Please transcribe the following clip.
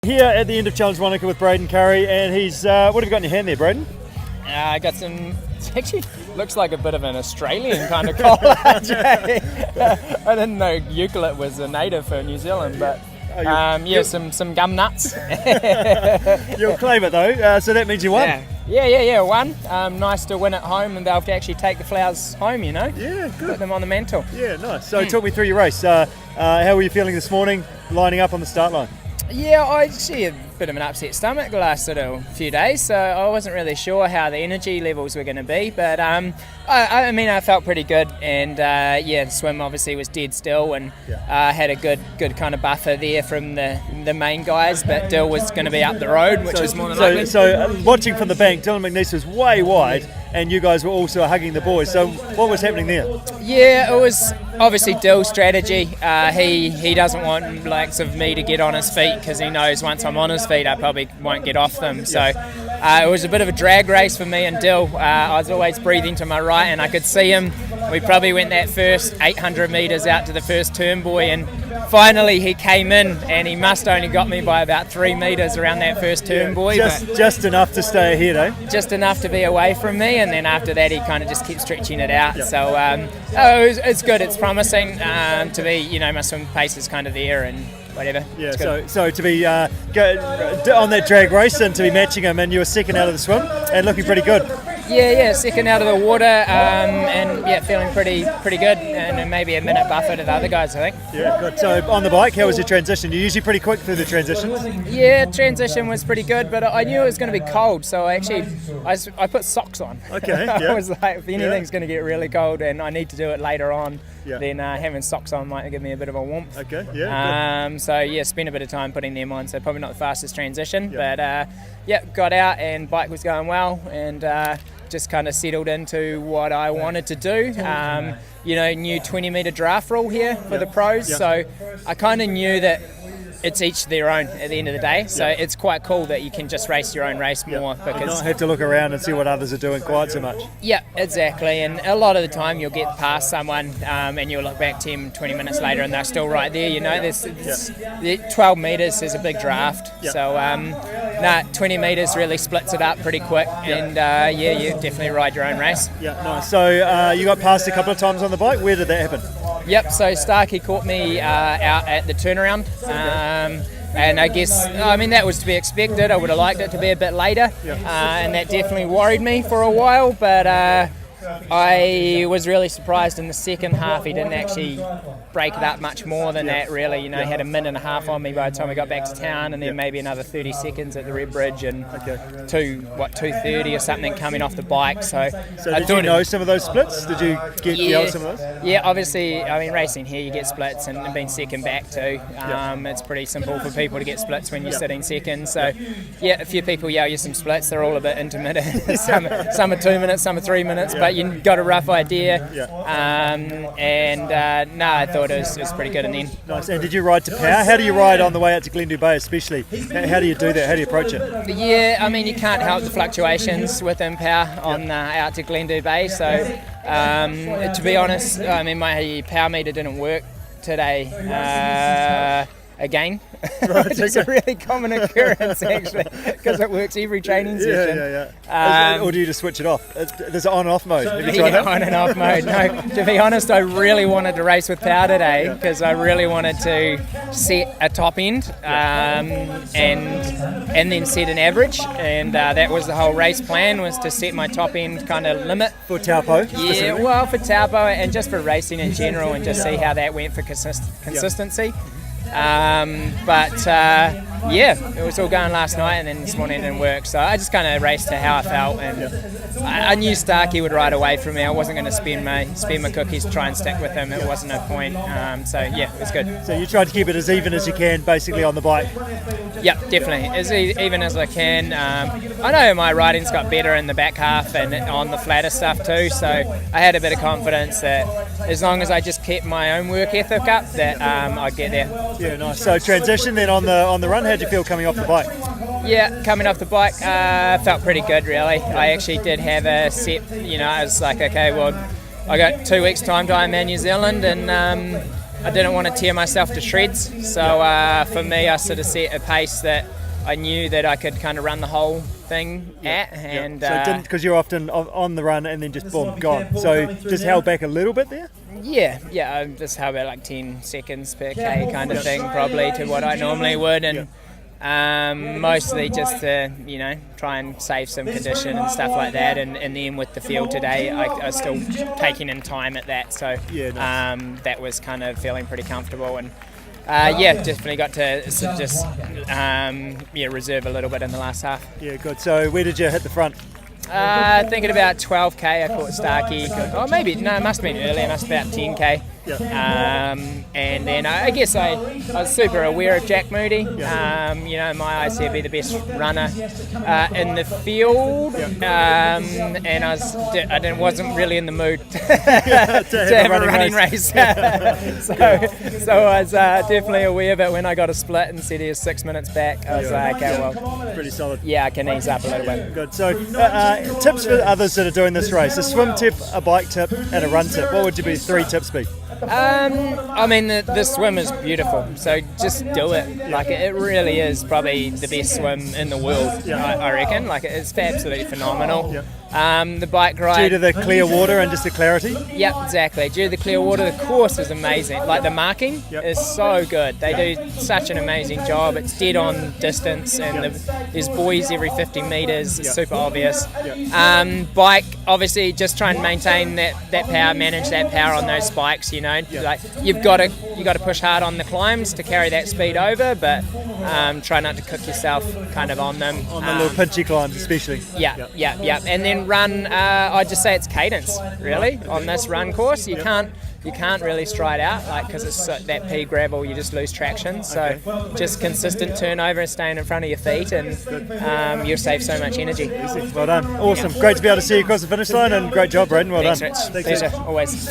here at the end of Challenge Wanaka with Braden Currie, and he's what have you got in your hand there, Braden? I got some. It actually looks like a bit of an Australian kind of collar. Jay. I didn't know eucalypt was a native for New Zealand, but some gum nuts. You'll claim it though, so that means you won. Yeah, won. Nice to win at home and they'll have to actually take the flowers home, you know. Yeah, good. Put them on the mantle. Yeah, nice. So talk me through your race. How were you feeling this morning, lining up on the start line? Yeah, I see a bit of an upset stomach the last sort of few days, so I wasn't really sure how the energy levels were going to be, but I felt pretty good, and the swim obviously was dead still, and had a good kind of buffer there from the main guys, but Dill was going to be up the road, which is more than likely. So watching from the bank, Dylan McNeese was way wide, and you guys were also hugging the boys, so what was happening there? Yeah, it was obviously Dill's strategy. He doesn't want likes of me to get on his feet, because he knows once I'm on his feet I probably won't get off them, so it was a bit of a drag race for me and Dill. I was always breathing to my right and I could see him. We probably went that first 800 metres out to the first turn buoy, and finally he came in, and he must only got me by about 3 metres around that first turn buoy. Just enough to stay ahead, eh? Just enough to be away from me, and then after that he kind of just kept stretching it out. So it's good, it's promising to be, my swim pace is kind of there and whatever. Yeah, so to be on that drag race and to be matching him, and you were second out of the swim and looking pretty good. Yeah, second out of the water, and feeling pretty good, and maybe a minute buffer to the other guys, I think. Yeah, good. So on the bike, how was your transition? You're usually pretty quick through the transitions. Yeah, transition was pretty good, but I knew it was going to be cold, so I put socks on. Okay. Yeah. I was like, if anything's going to get really cold and I need to do it later on, then having socks on might give me a bit of a warmth. Okay. Yeah. Spent a bit of time putting them on, so probably not the fastest transition, but got out and bike was going well, and just kind of settled into what I wanted to do. New 20 metre draft rule here for the pros, so I kind of knew that it's each their own at the end of the day, so it's quite cool that you can just race your own race more, because you don't have to look around and see what others are doing quite so much. Yeah, exactly, and a lot of the time you'll get past someone and you'll look back 10, 20 minutes later and they're still right there, there's 12 metres is a big draft, so 20 metres really splits it up pretty quick, and you definitely ride your own race. Yeah, nice. So you got past a couple of times on the bike. Where did that happen? Yep, so Starkey caught me out at the turnaround, and I guess, that was to be expected. I would have liked it to be a bit later, and that definitely worried me for a while, but I was really surprised in the second half he didn't actually break it up much more than that, really. He had a minute and a half on me by the time we got back to town, and then maybe another 30 seconds at the Red Bridge, and 2:30 or something coming off the bike. So did you know some of those splits? Did you get some of those? Yeah, obviously, racing here you get splits, and being second back too. It's pretty simple for people to get splits when you're sitting second. So a few people yell you some splits. They're all a bit intermittent. some are 2 minutes, some are 3 minutes, but you got a rough idea. I thought it was pretty good in the end. Nice. And did you ride to power? How do you ride on the way out to Glendhu Bay especially? How do you do that? How do you approach it? Yeah, you can't help the fluctuations within power on out to Glendhu Bay. So to be honest, my power meter didn't work today. Again, it's a really common occurrence actually, because it works every training session. Or do you just switch it off? There's an on and off mode. Have you tried that? On and off mode. No, to be honest, I really wanted to race with power today, because I really wanted to set a top end and then set an average, and that was the whole race plan, was to set my top end kind of limit for Taupo. Yeah, well, for Taupo and just for racing in general, and just see how that went for consistency. It was all going last night, and then this morning it didn't work, so I just kind of raced to how I felt, and I knew Starkey would ride away from me. I wasn't going to spend my cookies to try and stick with him. It wasn't a point, it was good. So you tried to keep it as even as you can basically on the bike? Yep, definitely, as even as I can. I know my riding's got better in the back half and on the flatter stuff too, so I had a bit of confidence that as long as I just kept my own work ethic up, that I'd get there. Yeah, nice. So transition then on the run, how'd you feel coming off the bike? Yeah, coming off the bike, felt pretty good really. I actually did have a set, I was like, okay, well, I got 2 weeks time to Ironman New Zealand, and I didn't want to tear myself to shreds. So for me, I sort of set a pace that I knew that I could kind of run the whole thing at. And so it didn't, because you're often on the run and then just boom, gone. So just held back a little bit there? Yeah, I just held about like 10 seconds per K kind of thing, probably, to what I normally would. And mostly just to, try and save some condition and stuff like that. And then with the field today, I was still taking in time at that. So nice. That was kind of feeling pretty comfortable. And definitely got to sort of just reserve a little bit in the last half. Yeah, good. So where did you hit the front? Thinking about 12k, I caught Starkey. Oh, maybe, no, it must have been early, it must have been about 10k. And then I guess I was super aware of Jack Moody. In my eyes, he'd be the best runner in the field. And I wasn't really in the mood to have a running race. so I was definitely aware, but when I got a split and said he was 6 minutes back, I was like, okay, well, pretty solid. Yeah, I can ease up a little bit. Good. So tips for others that are doing this race: a swim tip, a bike tip, and a run tip. What would your 3 tips be? The swim is beautiful, so just do it. Like, it really is probably the best swim in the world, I reckon. Like, it's absolutely phenomenal. The bike ride, due to the clear water and just the clarity. Yeah, exactly. Due to the clear water, the course is amazing. Like, the marking is so good. They do such an amazing job. It's dead on distance, and there's buoys every 50 metres. It's super obvious. Bike, obviously, just try and maintain that power, manage that power on those spikes. Like, you've got to push hard on the climbs to carry that speed over, but try not to cook yourself kind of on them. On the little pinchy climbs, especially. And then run. I'd just say it's cadence, really, on this run course. You can't really stride out, like, because it's that pea gravel, you just lose traction. So just consistent turnover and staying in front of your feet, and you'll save so much energy. Well done. Awesome. Great to be able to see you across the finish line, and great job, Braden. Well Thanks, done. Rich. Pleasure, always.